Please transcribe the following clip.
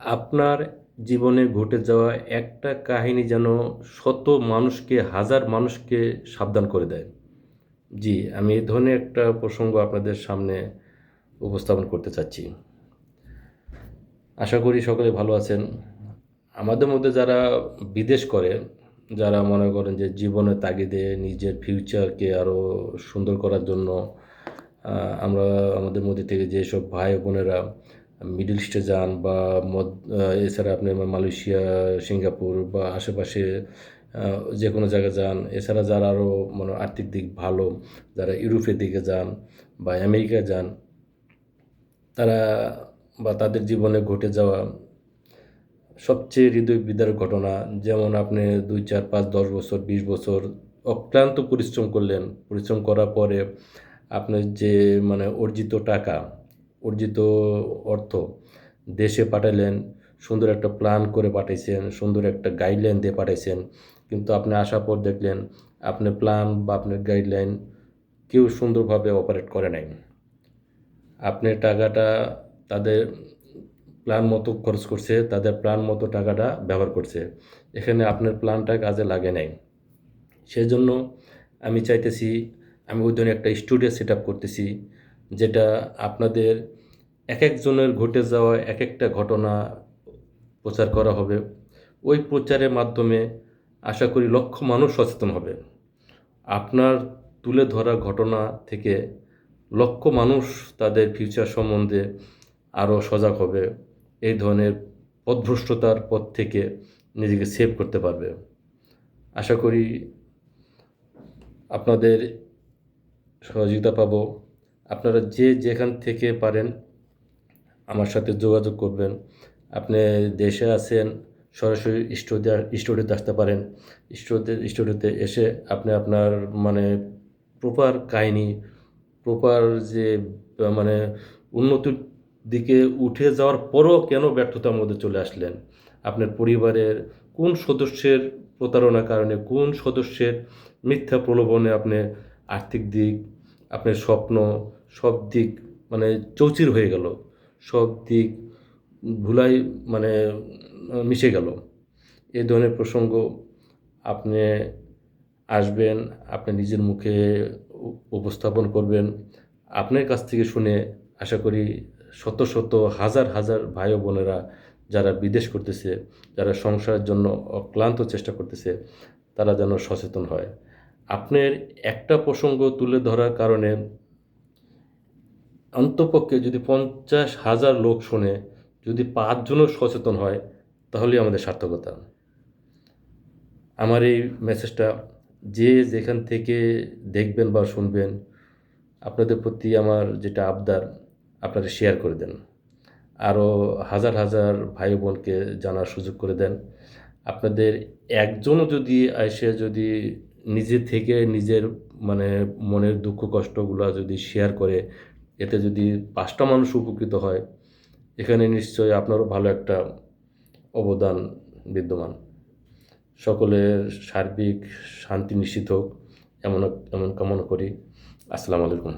আপনার জীবনে ঘটে যাওয়া একটা কাহিনী যেন শত মানুষকে, হাজার মানুষকে সাবধান করে দেয়। জি, আমি এই ধরনের একটা প্রসঙ্গ আপনাদের সামনে উপস্থাপন করতে চাচ্ছি। আশা করি সকলে ভালো আছেন। আমাদের মধ্যে যারা বিদেশ করে, যারা মনে করেন যে জীবনের তাগিদে নিজের ফিউচারকে আরও সুন্দর করার জন্য আমরা আমাদের মধ্যে থেকে যেসব ভাই বোনেরা মিডল ইস্টে যান বা এছাড়া আপনি মালয়েশিয়া, সিঙ্গাপুর বা আশেপাশে যে কোনো জায়গায় যান, এছাড়া যারা আরও মানে আর্থিক দিক ভালো, যারা ইউরোপের দিকে যান বা আমেরিকায় যান, তারা বা তাদের জীবনে ঘটে যাওয়া সবচেয়ে হৃদয় বিদারক ঘটনা, যেমন আপনি 2, 4, 5, 10 বছর, 20 বছর অক্লান্ত পরিশ্রম করলেন। পরিশ্রম করার পরে আপনার যে মানে অর্জিত টাকা, অর্জিত অর্থ দেশে পাঠাইলেন, সুন্দর একটা প্ল্যান করে পাঠাইছেন, সুন্দর একটা গাইডলাইন দিয়ে পাঠাইছেন। কিন্তু আপনি আসার পর দেখলেন আপনার প্ল্যান বা আপনার গাইডলাইন কেউ সুন্দরভাবে অপারেট করে নাই। আপনার টাকাটা তাদের প্ল্যান মতো খরচ করছে, তাদের প্ল্যান মতো টাকাটা ব্যবহার করছে। এখানে আপনার প্ল্যানটা কাজে লাগে নাই। সেজন্য আমি চাইতেছি, আমি ওই ধরনের একটা স্টুডিও সেট আপ করতেছি, যেটা আপনাদের এক একজনের ঘটে যাওয়া এক একটা ঘটনা প্রচার করা হবে। ওই প্রচারের মাধ্যমে আশা করি লক্ষ মানুষ সচেতন হবে। আপনার তুলে ধরা ঘটনা থেকে লক্ষ মানুষ তাদের ফিউচার সম্বন্ধে আরও সজাগ হবে, এই ধরনের পথভ্রষ্টতার পথ থেকে নিজেকে সেভ করতে পারবে। আশা করি আপনাদের সহযোগিতা পাবো। আপনারা যে যেখান থেকে পারেন আমার সাথে যোগাযোগ করবেন। আপনি দেশে আছেন, সরাসরি স্টুডিওতে আসতে পারেন। স্টুডিওতে এসে আপনি আপনার মানে প্রপার কাহিনী, প্রপার যে মানে উন্নতির দিকে উঠে যাওয়ার পরও কেন ব্যর্থতার মধ্যে চলে আসলেন, আপনার পরিবারের কোন সদস্যের প্রতারণার কারণে, কোন সদস্যের মিথ্যা প্রলোভনে আপনি আর্থিক দিক, আপনার স্বপ্ন, সব দিক মানে চৌচির হয়ে গেল, সব দিক ধুলাই মানে মিশে গেল। এই ধরনের প্রসঙ্গ আপনি আসবেন, আপনি নিজের মুখে উপস্থাপন করবেন। আপনার কাছ থেকে শুনে আশা করি শত শত হাজার হাজার ভাই ও বোনেরা যারা বিদেশ করতেছে, যারা সংসারের জন্য অক্লান্ত চেষ্টা করতেছে, তারা যেন সচেতন হয়। আপনার একটা প্রসঙ্গ তুলে ধরার কারণে অন্তপক্ষে যদি 50,000 লোক শোনে, যদি 5 জনও সচেতন হয়, তাহলেই আমাদের সার্থকতা। আমার এই মেসেজটা যে যেখান থেকে দেখবেন বা শুনবেন, আপনাদের প্রতি আমার যেটা আবদার, আপনারা শেয়ার করে দেন। আরও হাজার হাজার ভাই বোনকে জানার সুযোগ করে দেন। আপনাদের একজনও যদি এসে যদি নিজে থেকে নিজের মানে মনের দুঃখ কষ্টগুলো যদি শেয়ার করে, এতে যদি 5টা মানুষ উপকৃত হয়, এখানে নিশ্চয়ই আপনারও ভালো একটা অবদান বিদ্যমান। সকলের সার্বিক শান্তি নিশ্চিত হোক, এমন এমন কামনা করি। আসসালামু আলাইকুম।